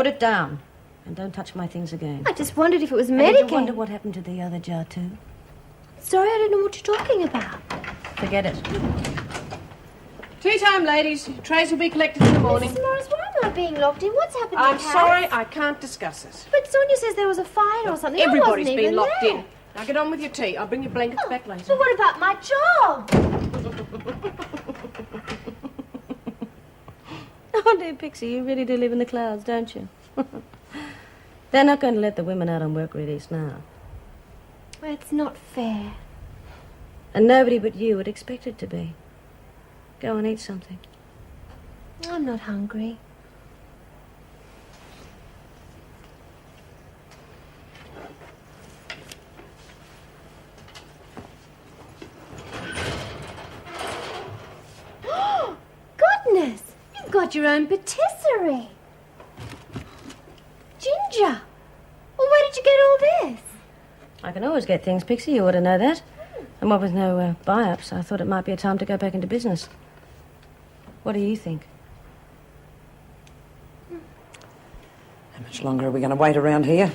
Put it down. And don't touch my things again. I just wondered if it was And Medicaid. did you wonder what happened to the other jar, too? Sorry, I don't know what you're talking about. Forget it. Tea time, ladies. Trays will be collected in the morning. Mrs. Morris, why am I being locked in? What's happened to I'm Cass? sorry, I can't discuss it. But Sonia says there was a fight or something. Everybody's I wasn't been even locked there. in. Now get on with your tea. I'll bring your blankets back later. But what about my job? Oh, dear Pixie, you really do live in the clouds, don't you? They're not going to let the women out on work release now. Well, it's not fair. And nobody but you would expect it to be. Go and eat something. I'm not hungry. Goodness! You've got your own patisserie. Ginger! Well, where did you get all this? I can always get things, Pixie. You ought to know that. And what with no buy-ups, I thought it might be a time to go back into business. What do you think? How much longer are we going to wait around here?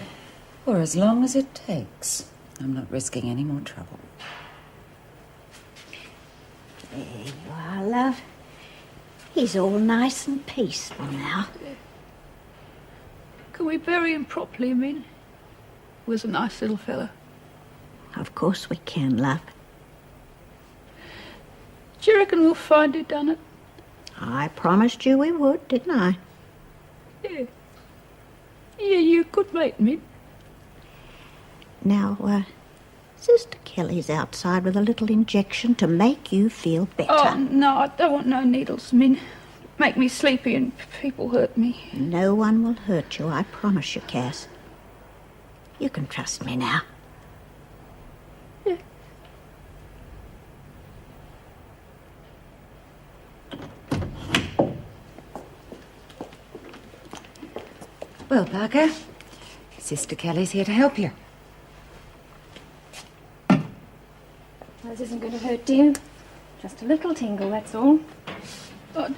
For as long as it takes. I'm not risking any more trouble. There you are, love. He's all nice and peaceful now. Can we bury him properly, Min? He was a nice little fella. Of course we can, love. Do you reckon we'll find who done it? I promised you we would, didn't I? Yeah. Yeah, you're a good mate, Min. Now, Sister Kelly's outside with a little injection to make you feel better. Oh, no, I don't want no needles, Min. Make me sleepy and people hurt me. No one will hurt you, I promise you, Cass. You can trust me now. Yeah. Well, Parker, Sister Kelly's here to help you. This isn't going to hurt, dear. Just a little tingle, that's all. But,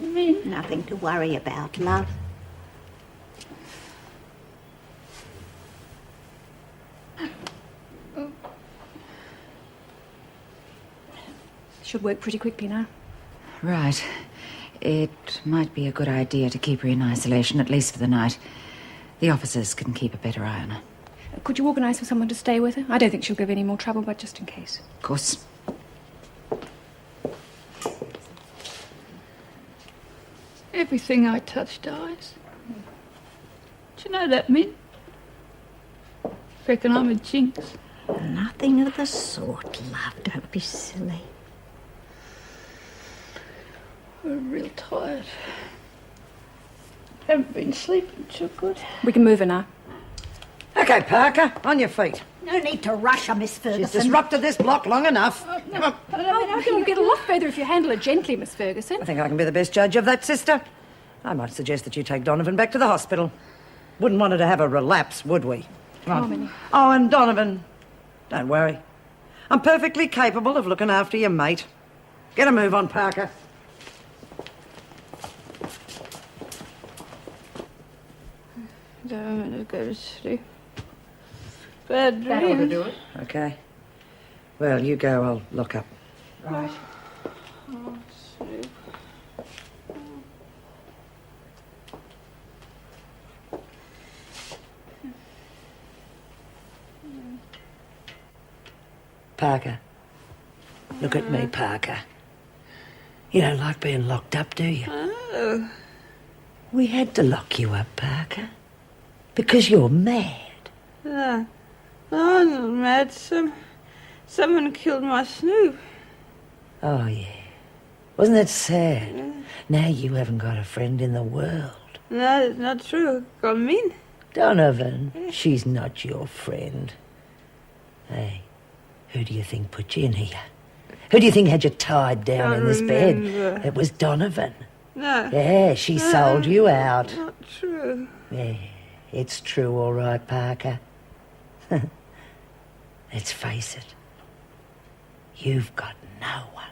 Min... Nothing to worry about, love. Should work pretty quickly now. Right. It might be a good idea to keep her in isolation, at least for the night. The officers can keep a better eye on her. Could you organise for someone to stay with her? I don't think she'll give any more trouble, but just in case. Of course. Everything I touch dies. Do you know that, Min? Reckon I'm a jinx. Nothing of the sort, love. Don't be silly. I'm real tired. Haven't been sleeping too good. We can move her now. Okay, Parker, on your feet. No need to rush her, Miss Ferguson. She's disrupted this block long enough. I think you'll get a lot further if you handle her gently, Miss Ferguson. I think I can be the best judge of that, sister. I might suggest that you take Donovan back to the hospital. Wouldn't want her to have a relapse, would we? Harmony. Oh, and Donovan, don't worry. I'm perfectly capable of looking after your mate. Get a move on, Parker. I'm gonna go to sleep. Bad That ought to dreams. do it. Okay. Well, you go, I'll look up. Right. Oh, sleep. Parker. Look at me, Parker. You don't like being locked up, do you? Oh. We had to lock you up, Parker. Because you're mad. No, I'm not mad. Someone killed my Snoop. Oh, yeah. Wasn't that sad? Now you haven't got a friend in the world. No, it's not true. Got Min. Donovan, she's not your friend. Hey, who do you think put you in here? Who do you think had you tied down Can't in this bed? remember. It was Donovan. No. Yeah, she sold you out. Not true. Yeah, it's true, all right, Parker. Let's face it. You've got no one.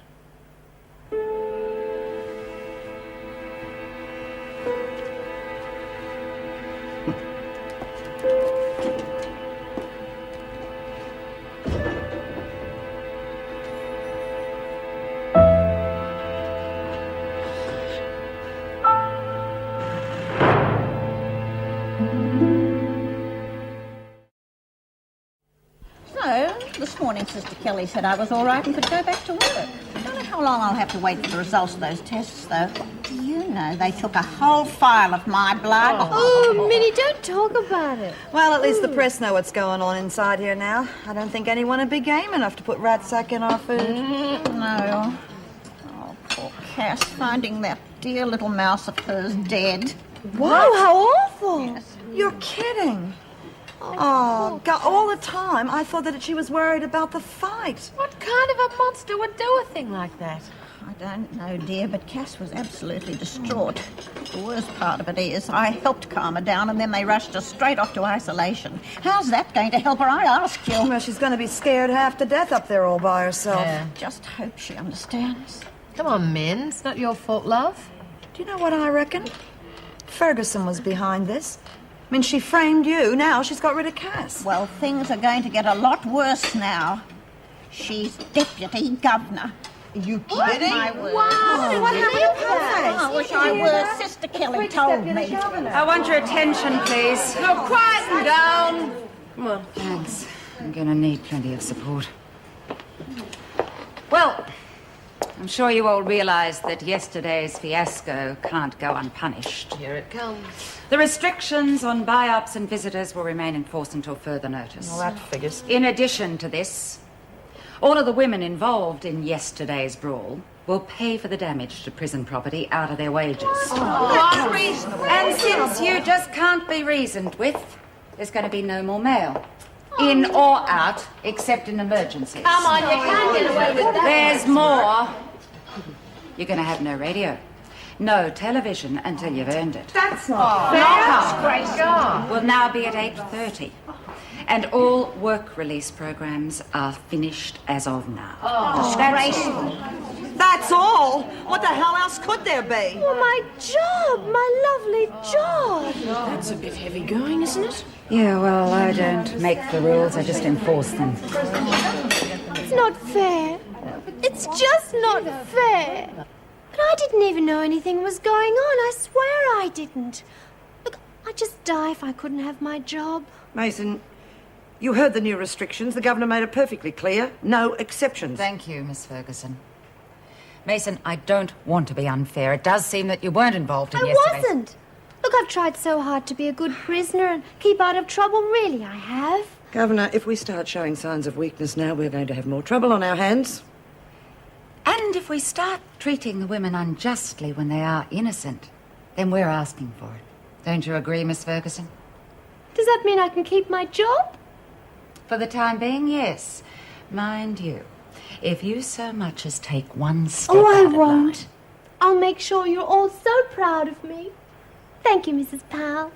So, this morning Sister Kelly said I was all right and could go back to work. I don't know how long I'll have to wait for the results of those tests, though. Do you know they took a whole file of my blood? Oh, Minnie, don't talk about it. Well, at least the press know what's going on inside here now. I don't think anyone would be game enough to put ratsack in our food. No. Oh, poor Cass, finding that dear little mouse of hers dead. Whoa, how awful. Yes. You're kidding. Oh, God, all the time I thought that she was worried about the fight. What kind of a monster would do a thing like that? I don't know, dear, but Cass was absolutely distraught. The worst part of it is I helped calm her down and then they rushed her straight off to isolation. How's that going to help her, I ask you? Well, she's going to be scared half to death up there all by herself. Yeah. Just hope she understands. Come on, Min. It's not your fault, love. Do you know what I reckon? Ferguson was behind this. I mean, she framed you. Now she's got rid of Cass. Well, things are going to get a lot worse now. She's deputy governor. Are you kidding? My word. Wow, What happened to Cass? I wish I were. Sister Kelly told me. I want your attention, please. Now, quieten down. Come on. Thanks. I'm going to need plenty of support. Well, I'm sure you all realise that yesterday's fiasco can't go unpunished. Here it comes. The restrictions on buy-ups and visitors will remain in force until further notice. Well, that figures. In addition to this, all of the women involved in yesterday's brawl will pay for the damage to prison property out of their wages. That's reasonable. And since you just can't be reasoned with, there's going to be no more mail. In or out, except in emergencies. Come on, you can't get away with that. There's more. You're going to have no radio, no television until you've earned it. That's not Income will now be at 8:30. And all work release programs are finished as of now. That's all. What the hell else could there be? Oh, my job, my lovely job. That's a bit heavy going, isn't it? Yeah, well, I don't make the rules, I just enforce them. It's not fair. It's just not fair. But I didn't even know anything was going on. I swear I didn't. Look, I'd just die if I couldn't have my job. Mason, you heard the new restrictions. The governor made it perfectly clear. No exceptions. Thank you, Miss Ferguson. Mason, I don't want to be unfair. It does seem that you weren't involved in I yesterday's... wasn't. Look, I've tried so hard to be a good prisoner and keep out of trouble. Really, I have. Governor, if we start showing signs of weakness now, we're going to have more trouble on our hands. And if we start treating the women unjustly when they are innocent, then we're asking for it. Don't you agree, Miss Ferguson? Does that mean I can keep my job? For the time being, yes. Mind you, if you so much as take one step Oh, I out of won't. line- I'll make sure you're all so proud of me. Thank you, Mrs. Powell.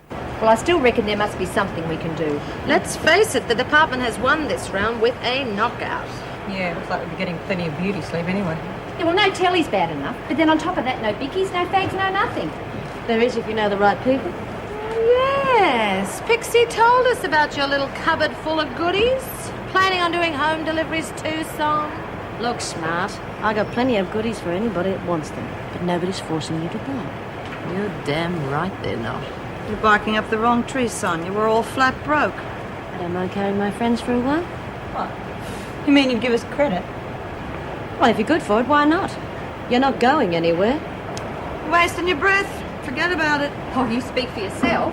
Well, I still reckon there must be something we can do. Let's face it, the department has won this round with a knockout. Yeah, looks like we'll be getting plenty of beauty sleep anyway. Yeah, well, no telly's bad enough, but then on top of that, no bickies, no fags, no nothing. There is if you know the right people. Yes, Pixie told us about your little cupboard full of goodies. Planning on doing home deliveries too, son? Look smart. I got plenty of goodies for anybody that wants them, but nobody's forcing you to buy. You're damn right they're not. You're barking up the wrong tree, son. You were all flat broke. I don't mind carrying my friends for a while. What? You mean you'd give us credit? Well, if you're good for it, why not? You're not going anywhere. Wasting your breath. Forget about it. Oh, you speak for yourself.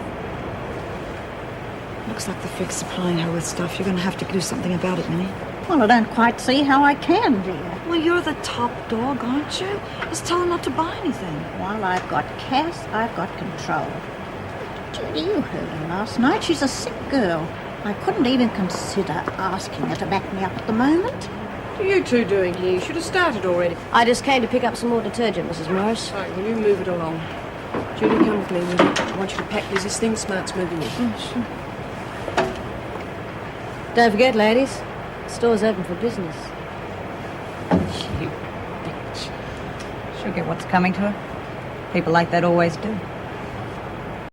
Looks like the fix supplying her with stuff. You're going to have to do something about it, Minnie. Well, I don't quite see how I can, dear. Well, you're the top dog, aren't you? Just tell her not to buy anything. While I've got Cass, I've got control. Judy, you heard her last night. She's a sick girl. I couldn't even consider asking her to back me up at the moment. What are you two doing here? You should have started already. I just came to pick up some more detergent, Mrs. Morris. Right, will you move it along? Judy, come with me, will you? I want you to pack Lizzie's things. Smart's moving in. Sure. Don't forget, ladies, the store's open for business. You bitch. She'll get what's coming to her. People like that always do.